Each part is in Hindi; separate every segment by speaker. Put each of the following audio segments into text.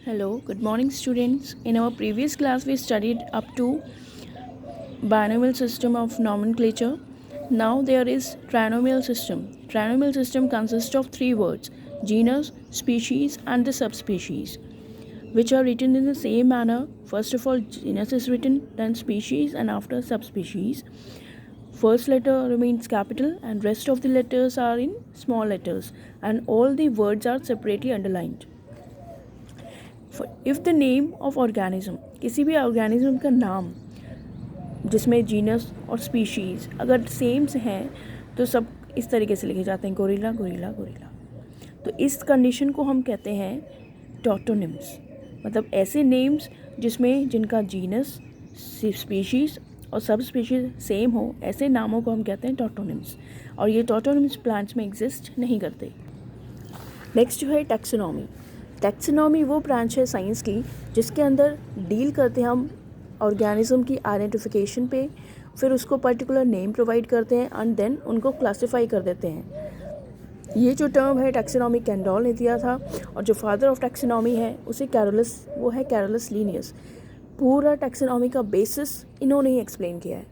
Speaker 1: Hello, good morning students. In our previous class we studied up to binomial system of nomenclature. Now there is trinomial system. Trinomial system consists of three words: genus, species and the subspecies, which are written in the same manner. First of all, genus is written, then species, and after subspecies. First letter remains capital and rest of the letters are in small letters, and all the words are separately underlined. If the name of organism, किसी भी ऑर्गेनिज्म का नाम जिसमें जीनस और स्पीशीज़ अगर सेम हैं तो सब इस तरीके से लिखे जाते हैं, गोरिल्ला गोरिल्ला गोरिल्ला। तो इस कंडीशन को हम कहते हैं टॉटोनिम्स, मतलब ऐसे नेम्स जिसमें जिनका जीनस, स्पीशीज़ और सब स्पीशीज़ सेम हो, ऐसे नामों को हम कहते हैं टॉटोनिम्स। और ये टॉटोनिम्स प्लांट्स में एग्जिस्ट नहीं करते। नेक्स्ट जो है टैक्सोनॉमी। टैक्सोनॉमी वो ब्रांच है साइंस की जिसके अंदर डील करते हैं हम ऑर्गेनिज्म की आइडेंटिफिकेशन पे, फिर उसको पर्टिकुलर नेम प्रोवाइड करते हैं एंड देन उनको क्लासिफाई कर देते हैं। ये जो टर्म है टैक्सोनॉमी कैंडोल ने दिया था, और जो फादर ऑफ टैक्सोनॉमी है उसे कैरोलस, वो है कैरोलस लीनियस। पूरा टैक्सोनॉमी का बेसिस इन्होंने ही एक्सप्लेन किया है,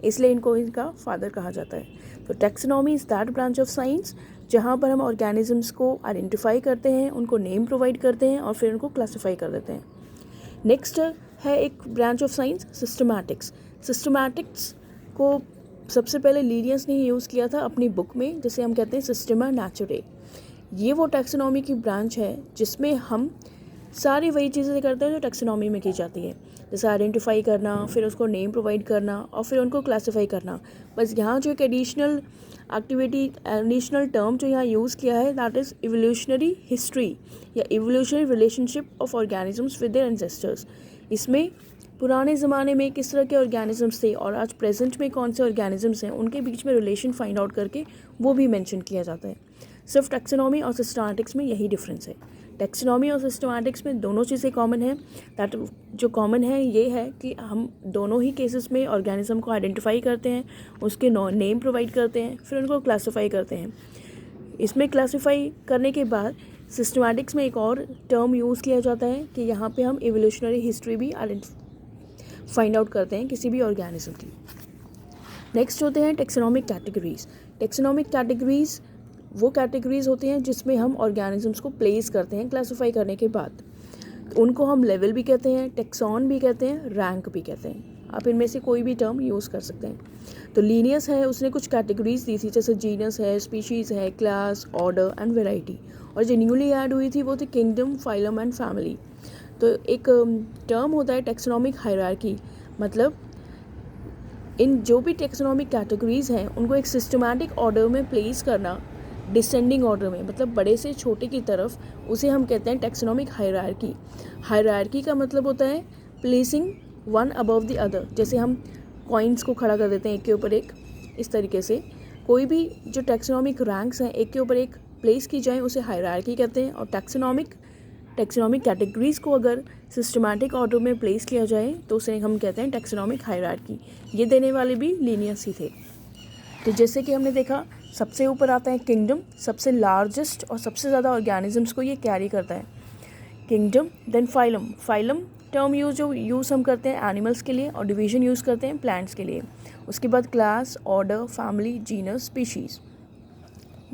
Speaker 1: इसलिए इनको इनका फादर कहा जाता है। तो taxonomy is that branch of science जहाँ पर हम ऑर्गेनिजम्स को आइडेंटिफाई करते हैं, उनको नेम प्रोवाइड करते हैं और फिर उनको क्लासिफाई कर देते हैं। नेक्स्ट है एक branch of science systematics. Systematics को सबसे पहले लीनियस ने यूज़ किया था अपनी बुक में, जिसे हम कहते हैं सिस्टेमा नेचुरे। ये वो टैक्सोनॉमी की ब्रांच है जिसमें हम सारी वही चीज़ें करते हैं जो टैक्सोनॉमी में की जाती है, जैसे आइडेंटिफाई करना, फिर उसको नेम प्रोवाइड करना और फिर उनको क्लासिफाई करना। बस यहाँ जो एक एडिशनल एक्टिविटी, एडिशनल टर्म जो यहाँ यूज़ किया है, दैट इज़ इवोल्यूशनरी हिस्ट्री या evolutionary relationship of organisms with their ancestors. इसमें पुराने ज़माने में किस तरह के ऑर्गेनिजम्स थे और आज प्रेजेंट में कौन से ऑर्गेनिजम्स हैं, उनके बीच में रिलेशन फाइंड आउट करके वो भी मेंशन किया जाता है। सिर्फ टैक्सोनॉमी और सिस्टमैटिक्स में यही डिफरेंस है। टैक्सोनॉमी और सिस्टमैटिक्स में दोनों चीज़ें कॉमन है। दैट जो कॉमन है ये है कि हम दोनों ही केसेस में ऑर्गेनिज्म को आइडेंटिफाई करते हैं, उसके नेम प्रोवाइड करते हैं, फिर उनको क्लासीफाई करते हैं। इसमें क्लासीफाई करने के बाद सिस्टमैटिक्स में एक और टर्म यूज़ किया जाता है कि यहाँ पे हम इवोल्यूशनरी हिस्ट्री भी फाइंड आउट करते हैं किसी भी ऑर्गेनिज्म की। नेक्स्ट होते हैं टेक्सोनॉमिक कैटेगरीज। टेक्सोनॉमिक कैटेगरीज वो कैटेगरीज होती हैं जिसमें हम ऑर्गेनिजम्स को प्लेस करते हैं क्लासिफाई करने के बाद। उनको हम लेवल भी कहते हैं, टेक्सॉन भी कहते हैं, रैंक भी कहते हैं। आप इनमें से कोई भी टर्म यूज़ कर सकते हैं। तो लीनियस है, उसने कुछ कैटेगरीज दी थी, जैसे जीनस है, स्पीशीज़ है, क्लास, ऑर्डर एंड वेराइटी। और जो न्यूली ऐड हुई थी वो थी किंगडम, फाइलम एंड फैमिली। तो एक टर्म होता है टेक्सोनॉमिक हायरार्की, मतलब इन जो भी टेक्सोनॉमिक कैटेगरीज हैं उनको एक सिस्टमैटिक ऑर्डर में प्लेस करना, डिसेंडिंग ऑर्डर में, मतलब बड़े से छोटे की तरफ, उसे हम कहते हैं टेक्सोनॉमिक हायरार्की। हायरार्की का मतलब होता है placing one above the other. जैसे हम कॉइन्स को खड़ा कर देते हैं एक के ऊपर एक, इस तरीके से कोई भी जो टैक्सोनॉमिक रैंक्स हैं एक के ऊपर एक प्लेस की जाए उसे हायरार्की कहते हैं। और टैक्सोनॉमिक कैटेगरीज को अगर सिस्टमैटिक ऑर्डर में प्लेस किया जाए तो उसे हम कहते हैं टैक्सोनॉमिक हायरार्की। ये देने वाले भी लीनियस ही थे। तो जैसे कि हमने देखा, सबसे ऊपर आता है किंगडम, सबसे लार्जेस्ट और सबसे ज़्यादा ऑर्गेनिजम्स को ये कैरी करता है, kingdom. Then phylum. Phylum term use हम करते हैं एनिमल्स के लिए, और डिवीजन यूज़ करते हैं प्लांट्स के लिए। उसके बाद class, order, family, genus, species,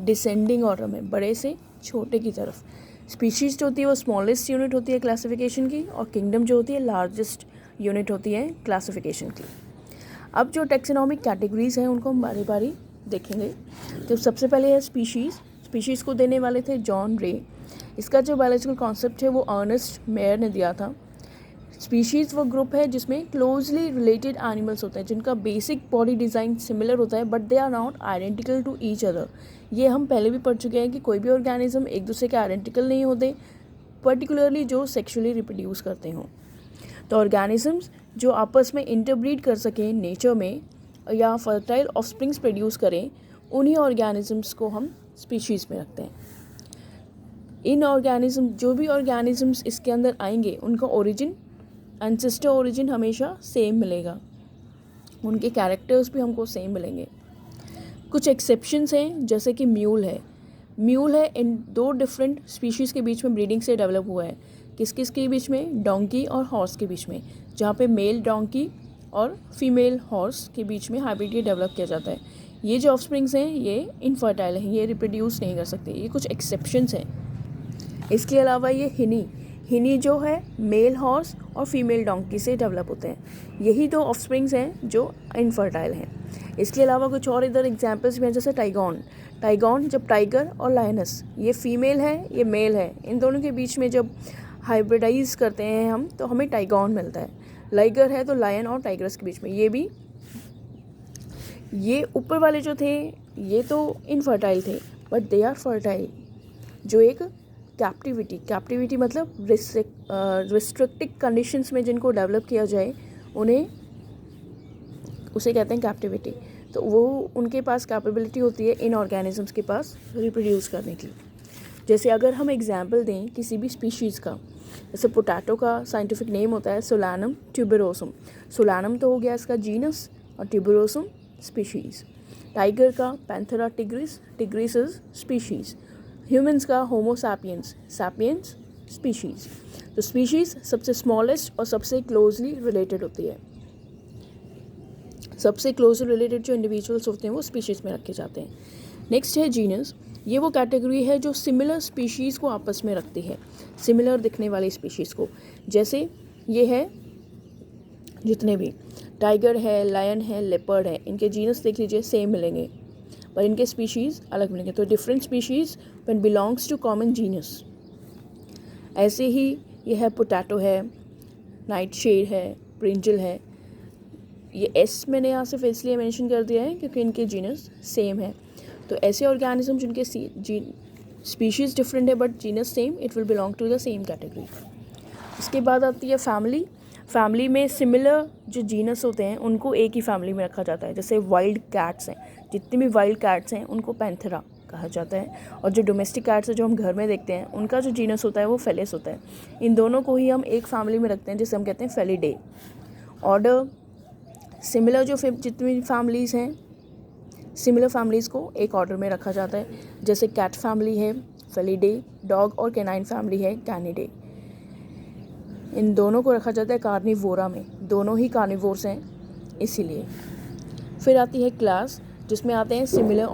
Speaker 1: descending order में बड़े से छोटे की तरफ। स्पीशीज़ जो होती है वो स्मॉलेस्ट यूनिट होती है क्लासिफिकेशन की, और किंगडम जो होती है लार्जेस्ट यूनिट होती है क्लासिफिकेशन की। अब जो टैक्सोनॉमिक कैटेगरीज हैं उनको हम बारी बारी देखेंगे। तो सबसे पहले है स्पीशीज़। स्पीशीज़ को देने वाले थे जॉन रे। इसका जो बायोलॉजिकल कॉन्सेप्ट है वो अर्नेस्ट मेयर ने दिया था। स्पीशीज़ वो ग्रुप है जिसमें क्लोजली रिलेटेड एनिमल्स होते हैं जिनका बेसिक बॉडी डिज़ाइन सिमिलर होता है, but they are not identical to each other. ये हम पहले भी पढ़ चुके हैं कि कोई भी ऑर्गेनिज्म एक दूसरे के आइडेंटिकल नहीं होते, पर्टिकुलरली जो सेक्सुअली रिप्रोड्यूस करते हों। तो ऑर्गेनिजम्स जो आपस में इंटरब्रीड कर सकें नेचर में या फर्टाइल ऑफस्प्रिंग्स प्रोड्यूस करें, उन्हीं ऑर्गेनिजम्स को हम स्पीशीज़ में रखते हैं। इन ऑर्गेनिज्म, जो भी ऑर्गेनिजम्स इसके अंदर आएंगे उनका ओरिजिन, एंसेस्टर ओरिजिन हमेशा सेम मिलेगा, उनके कैरेक्टर्स भी हमको सेम मिलेंगे। कुछ एक्सेप्शंस हैं, जैसे कि म्यूल है इन 2 डिफरेंट स्पीशीज़ के बीच में ब्रीडिंग से डेवलप हुआ है। किस किस के बीच में? डोंकी और हॉर्स के बीच में, जहाँ पे मेल डोंकी और फीमेल हॉर्स के बीच में हाइब्रिड डेवलप किया जाता है। ये जो ऑफस्प्रिंग्स हैं ये इनफर्टाइल हैं, ये रिप्रोड्यूस नहीं कर सकते, ये कुछ एक्सेप्शंस हैं। इसके अलावा ये हिनी जो है मेल हॉर्स और फीमेल डोंकी से डेवलप होते हैं। यही दो ऑफस्प्रिंग्स हैं जो इनफर्टाइल हैं। इसके अलावा कुछ और इधर एग्जांपल्स भी हैं, जैसे टाइगॉन जब टाइगर और लायनस, ये फीमेल है ये मेल है, इन दोनों के बीच में जब हाइब्रिडाइज करते हैं हम तो हमें टाइगॉन मिलता है। लाइगर है तो लायन और टाइग्रस के बीच में, ये ऊपर वाले जो थे ये तो इनफर्टाइल थे, बट दे आर फर्टाइल। जो एक कैप्टिविटी मतलब रिस्ट्रिक्टेड कंडीशंस में जिनको डेवलप किया जाए उसे कहते हैं कैप्टिविटी। तो वो उनके पास कैपेबिलिटी होती है इन ऑर्गेनिजम्स के पास रिप्रोड्यूस करने की। जैसे अगर हम एग्जांपल दें किसी भी स्पीशीज़ का, जैसे पोटैटो का साइंटिफिक नेम होता है सोलानम ट्यूबरोसम। सोलानम तो हो गया इसका जीनस और ट्यूबरोसम स्पीशीज़। टाइगर का Panthera tigris is species. Humans का होमो सैपियंस स्पीशीज़। तो स्पीशीज़ सबसे स्मॉलेस्ट और सबसे क्लोजली रिलेटेड होती है। सबसे क्लोजली रिलेटेड जो इंडिविजुअल्स होते हैं वो स्पीशीज़ में रखे जाते हैं। नेक्स्ट है जीनस। ये वो कैटेगरी है जो सिमिलर स्पीशीज़ को आपस में रखती है, सिमिलर दिखने वाली स्पीशीज़ को। जैसे ये है जितने भी टाइगर है, लायन है, लेपर्ड है, इनके जीनस देख लीजिए सेम मिलेंगे पर इनके स्पीशीज़ अलग मिलेंगे। तो different species when belongs to common genus. ऐसे ही ये है पोटैटो है, नाइट शेड है, ब्रिंजल है। ये एस मैंने यहाँ सिर्फ इसलिए मेंशन कर दिया है क्योंकि इनके जीनस सेम है। तो ऐसे ऑर्गेनिज्म जिनके स्पीशीज़ डिफरेंट है but genus same, it will belong to the same category. इसके बाद आती है फैमिली में सिमिलर जो जीनस होते हैं उनको एक ही फैमिली में रखा जाता है। जैसे वाइल्ड कैट्स हैं, जितनी भी वाइल्ड कैट्स हैं उनको पैंथेरा कहा जाता है, और जो डोमेस्टिक कैट्स हैं जो हम घर में देखते हैं उनका जो जीनस होता है वो फेलिस होता है। इन दोनों को ही हम एक फैमिली में रखते हैं जिसे हम कहते हैं फेलिडे। ऑर्डर सिमिलर जो जितनी फैमिलीज़ हैं, सिमिलर फैमिलीज़ को एक ऑर्डर में रखा जाता है। जैसे कैट फैमिली है फेलिडे, डॉग और कैनाइन फैमिली है कैनिडे। इन दोनों को रखा जाता है कार्निवोरा में, दोनों ही कार्निवोर्स हैं इसीलिए। फिर आती है क्लास, जिसमें आते हैं सिमिलर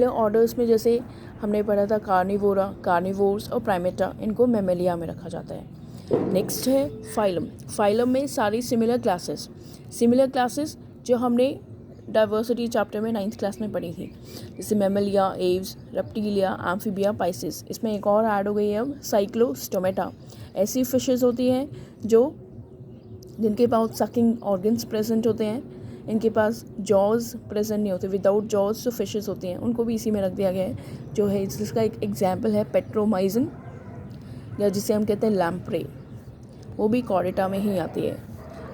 Speaker 1: ऑर्डर्स में जैसे हमने पढ़ा था कार्निवोर्स और प्राइमेटा, इनको मैमेलिया में रखा जाता है। नेक्स्ट है फाइलम में सारी सिमिलर क्लासेस जो हमने डाइवर्सिटी चैप्टर में 9th क्लास में पढ़ी थी, जैसे Mammalia, Aves, reptilia, amphibia, Pisces. इसमें एक और ऐड हो गई है अब साइक्लोस्टोमेटा। ऐसी फिशेस होती हैं जिनके पास सकिंग ऑर्गन्स प्रेजेंट होते हैं, इनके पास जॉज प्रेजेंट नहीं होते, विदाउट जॉज जो फिशेस होती हैं उनको भी इसी में रख दिया गया है। जो है जिसका एक एग्जाम्पल है पेट्रोमाइजन, या जिसे हम कहते हैं लैम्प्रे, वो भी कॉर्डेटा में ही आती है।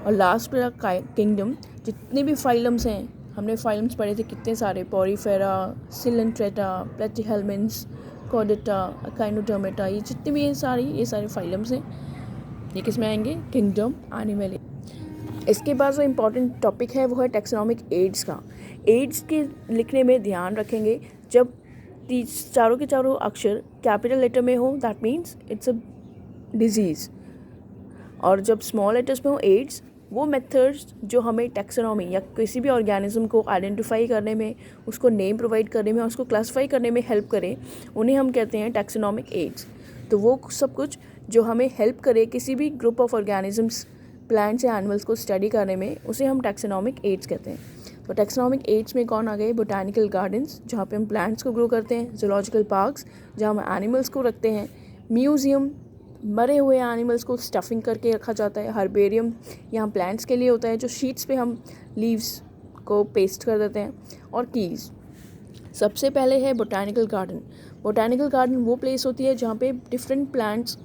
Speaker 1: और लास्ट पर किंगडम, जितने भी फाइलम्स हैं, हमने फाइलम्स पढ़े थे कितने सारे, पॉरीफेरा, सिलेंट्रेटा, प्लेटीहेल्मिन्स, कॉर्डेटा, अकाइनोडर्मेटा, ये जितने भी ये सारे फाइलम्स हैं, ये किस में आएंगे? Kingdom animal. इसके बाद जो इम्पॉर्टेंट टॉपिक है वो है टैक्सोनॉमिक एड्स का। एड्स के लिखने में ध्यान रखेंगे जब चारों के चारों अक्षर कैपिटल लेटर में हो, that means it's a disease, और जब स्मॉल लेटर्स में हो एड्स, वो मेथड्स जो हमें टैक्सोनॉमी या किसी भी ऑर्गेनिज्म को आइडेंटिफाई करने में, उसको नेम प्रोवाइड करने में और उसको क्लासीफाई करने में हेल्प करे, उन्हें हम कहते हैं टैक्सोनॉमिक एड्स। तो वो सब कुछ जो हमें हेल्प करे किसी भी ग्रुप ऑफ ऑर्गेनिजम्स, प्लांट्स या एनिमल्स को स्टडी करने में, उसे हम टैक्सोनॉमिक एड्स कहते हैं। तो टैक्सोनॉमिक एड्स में कौन आ गए? बोटानिकल गार्डन्स, जहाँ पे हम प्लांट्स को ग्रो करते हैं, जूलॉजिकल पार्क्स जहाँ हम एनिमल्स को रखते हैं, म्यूज़ियम मरे हुए एनिमल्स को स्टफिंग करके रखा जाता है, हर्बेरियम यहाँ प्लांट्स के लिए होता है जो शीट्स पे हम लीव्स को पेस्ट कर देते हैं, और कीज़। सबसे पहले है बोटानिकल गार्डन वो प्लेस होती है जहाँ पे डिफरेंट प्लांट्स,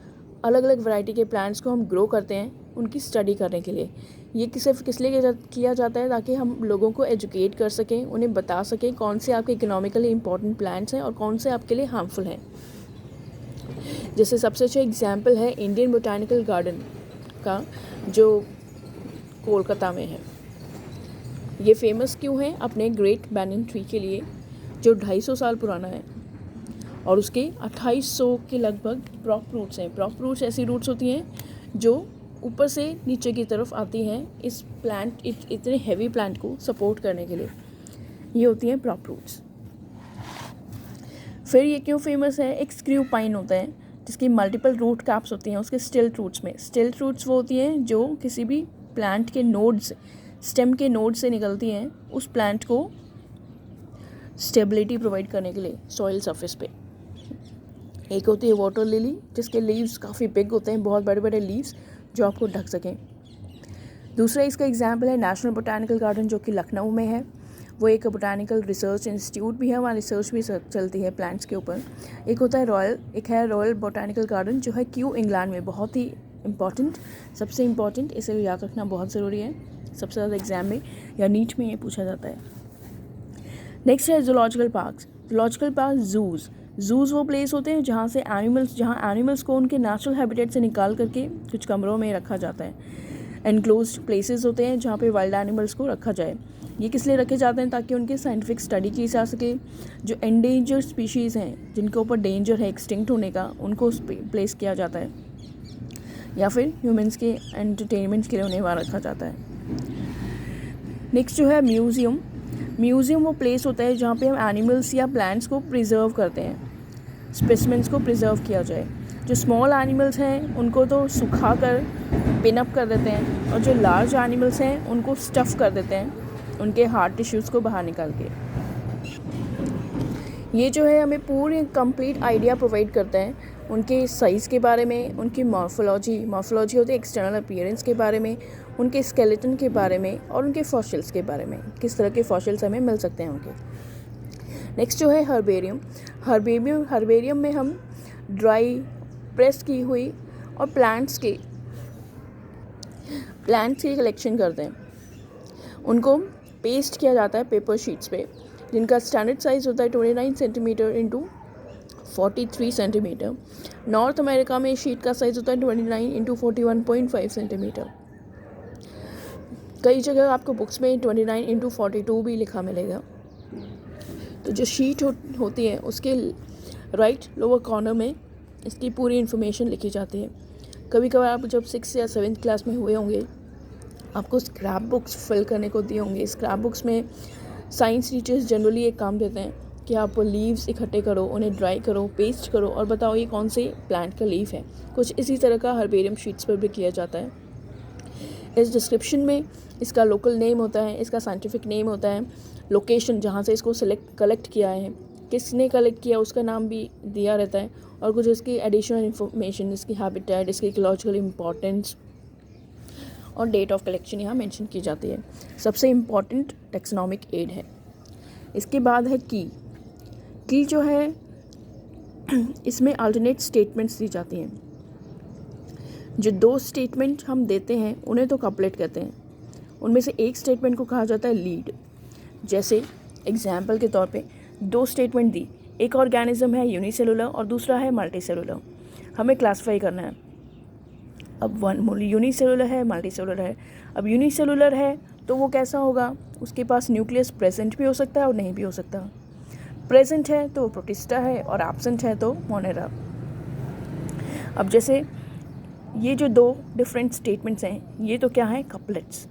Speaker 1: अलग अलग वैरायटी के प्लांट्स को हम ग्रो करते हैं उनकी स्टडी करने के लिए। ये सिर्फ किस लिए किया जाता है? ताकि हम लोगों को एजुकेट कर सकें, उन्हें बता सकें कौन से आपके इकोनॉमिकली इंपॉर्टेंट प्लांट्स हैं और कौन से आपके लिए हार्मफुल हैं। जैसे सबसे अच्छा एग्जाम्पल है इंडियन बोटानिकल गार्डन का जो कोलकाता में है। ये फेमस क्यों है? अपने ग्रेट बैनियन ट्री के लिए, जो 250 साल पुराना है। और उसके 2800 के लगभग प्रॉप रूट्स हैं। प्रॉप रूट्स ऐसी रूट्स होती हैं जो ऊपर से नीचे की तरफ आती हैं इस प्लांट इतने हैवी प्लांट को सपोर्ट करने के लिए। ये होती हैं प्रॉप रूट्स। फिर ये क्यों फेमस है, एक स्क्रू पाइन होता है जिसकी मल्टीपल रूट कैप्स होती हैं उसके स्टिल्ट रूट्स में। स्टिल्ट रूट्स वो होती हैं जो किसी भी प्लांट के नोड से, स्टेम के नोड से निकलती हैं उस प्लांट को स्टेबिलिटी प्रोवाइड करने के लिए सॉइल सरफेस पे। एक होती है वाटर लिली जिसके लीव्स काफ़ी बिग होते हैं, बहुत बड़े बड़े लीव्स जो आपको ढक सकें। दूसरा इसका एग्जाम्पल है नेशनल बोटानिकल गार्डन जो कि लखनऊ में है। वो एक बोटानिकल रिसर्च इंस्टीट्यूट भी है, वहाँ रिसर्च भी चलती है प्लांट्स के ऊपर। एक होता है रॉयल बोटानिकल गार्डन जो है क्यू इंग्लैंड में, बहुत ही इम्पॉर्टेंट, सबसे इम्पॉर्टेंट, इसे याद रखना बहुत ज़रूरी है। सबसे ज़्यादा एग्जाम में या नीट में ये पूछा जाता है। नेक्स्ट है zoological parks. Zoological park use वो प्लेस होते हैं जहाँ एनिमल्स को उनके नेचुरल हैबिटेट से निकाल करके कुछ कमरों में रखा जाता है। एनक्लोज्ड प्लेसेस होते हैं जहाँ पे वाइल्ड एनिमल्स को रखा जाए। ये किस लिए रखे जाते हैं, ताकि उनकी साइंटिफिक स्टडी की जा सके। जो एंडेंजर्ड स्पीशीज़ हैं जिनके ऊपर डेंजर है एक्सटिंक्ट होने का, उनको प्लेस किया जाता है, या फिर ह्यूमंस के एंटरटेनमेंट के लिए उन्हें वहाँ रखा जाता है। नेक्स्ट जो है म्यूज़ियम वो प्लेस होता है जहाँ पे हम एनिमल्स या प्लांट्स को प्रिजर्व करते हैं, स्पेसिमेंट्स को प्रिजर्व किया जाए। जो स्मॉल एनिमल्स हैं उनको तो सुखा कर पिनअप कर देते हैं, और जो लार्ज एनिमल्स हैं उनको स्टफ़ कर देते हैं उनके हार्ट टिश्यूज़ को बाहर निकाल के। ये जो है हमें पूरी कंप्लीट आइडिया प्रोवाइड करता है उनके साइज़ के बारे में, उनकी मॉर्फोलॉजी होती है एक्सटर्नल अपीयरेंस के बारे में, उनके स्केलेटन के बारे में, और उनके फॉसिल्स के बारे में, किस तरह के फॉसिल्स हमें मिल सकते हैं उनके। नेक्स्ट जो है हर्बेरियम में हम ड्राई प्रेस की हुई और प्लांट्स की कलेक्शन करते हैं। उनको पेस्ट किया जाता है पेपर शीट्स पे, जिनका स्टैंडर्ड साइज़ होता है 29 centimetre into 43 centimetre. North America में शीट का साइज़ होता है 29 इंटू 41.5 सेंटीमीटर। कई जगह आपको बुक्स में 29 इंटू 42 भी लिखा मिलेगा। तो जो शीट होती है उसके राइट लोअर कॉर्नर में इसकी पूरी इन्फॉर्मेशन लिखी जाती है। कभी कभार आप जब 6th या 7th क्लास में हुए होंगे, आपको स्क्रैप बुक्स फिल करने को दिए होंगे। स्क्रैप बुक्स में साइंस टीचर्स जनरली एक काम देते हैं कि आप लीव्स इकट्ठे करो, उन्हें ड्राई करो, पेस्ट करो और बताओ ये कौन से प्लांट का लीफ है। कुछ इसी तरह का हर्बेरियम शीट्स पर भी किया जाता है। इस डिस्क्रिप्शन में इसका लोकल नेम होता है, इसका साइंटिफिक नेम होता है, लोकेशन जहाँ से इसको कलेक्ट किया है, किसने कलेक्ट किया उसका नाम भी दिया रहता है, और कुछ इसकी एडिशनल इन्फॉर्मेशन, इसकी हैबिटेट, इसकी इकोलॉजिकल इम्पॉर्टेंस और डेट ऑफ कलेक्शन यहाँ मेंशन की जाती है। सबसे इम्पॉर्टेंट टेक्सोनॉमिक एड है। इसके बाद है की जो है इसमें अल्टरनेट स्टेटमेंट्स दी जाती हैं। जो 2 स्टेटमेंट हम देते हैं उन्हें तो कपलेट कहते हैं। उनमें से एक स्टेटमेंट को कहा जाता है लीड। जैसे एग्जाम्पल के तौर पे 2 स्टेटमेंट दी, एक ऑर्गेनिज्म है यूनिसेलुलर और दूसरा है मल्टीसेलुलर। हमें क्लासीफाई करना है। अब यूनिसेलुलर है, मल्टीसेलुलर है। अब यूनिसेलुलर है तो वो कैसा होगा, उसके पास न्यूक्लियस प्रेजेंट भी हो सकता है और नहीं भी हो सकता। प्रेजेंट है तो प्रोटिस्टा है और एब्सेंट है तो मोनेरा। अब जैसे ये जो 2 डिफरेंट स्टेटमेंट्स हैं, ये तो क्या है, कपलेट्स।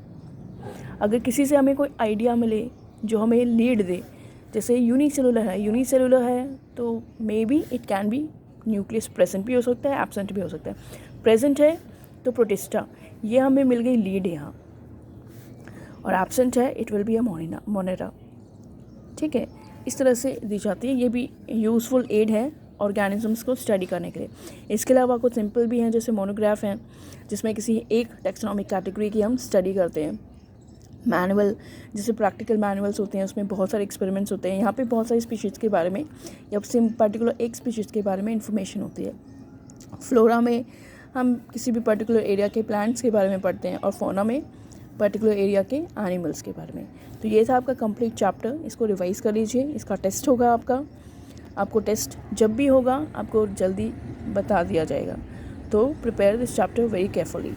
Speaker 1: अगर किसी से हमें कोई आइडिया मिले जो हमें लीड दे, जैसे यूनिसेलुलर है तो may be it can be nucleus present भी हो सकता है, एब्सेंट भी हो सकता है। प्रेजेंट है तो प्रोटिस्टा, ये हमें मिल गई लीड यहाँ, और एब्सेंट है it will be a Monera. ठीक है, इस तरह से दी जाती है। ये भी यूज़फुल एड है ऑर्गेनिजम्स को स्टडी करने के लिए। इसके अलावा कुछ सिंपल भी हैं, जैसे मोनोग्राफ हैं जिसमें किसी एक टेक्सोनॉमिक कैटेगरी की हम स्टडी करते हैं। मैनुअल, जैसे प्रैक्टिकल मैनुअल्स होते हैं, उसमें बहुत सारे एक्सपेरिमेंट्स होते हैं। यहाँ पे बहुत सारी स्पीशीज़ के बारे में या पर्टिकुलर एक स्पीशीज़ के बारे में इंफॉर्मेशन होती है। फ्लोरा में हम किसी भी पर्टिकुलर एरिया के प्लांट्स के बारे में पढ़ते हैं, और फौना में पर्टिकुलर एरिया के एनिमल्स के बारे में। तो ये था आपका कंप्लीट चैप्टर। इसको रिवाइज़ कर लीजिए। इसका टेस्ट होगा आपको टेस्ट जब भी होगा आपको जल्दी बता दिया जाएगा। तो prepare this chapter very carefully.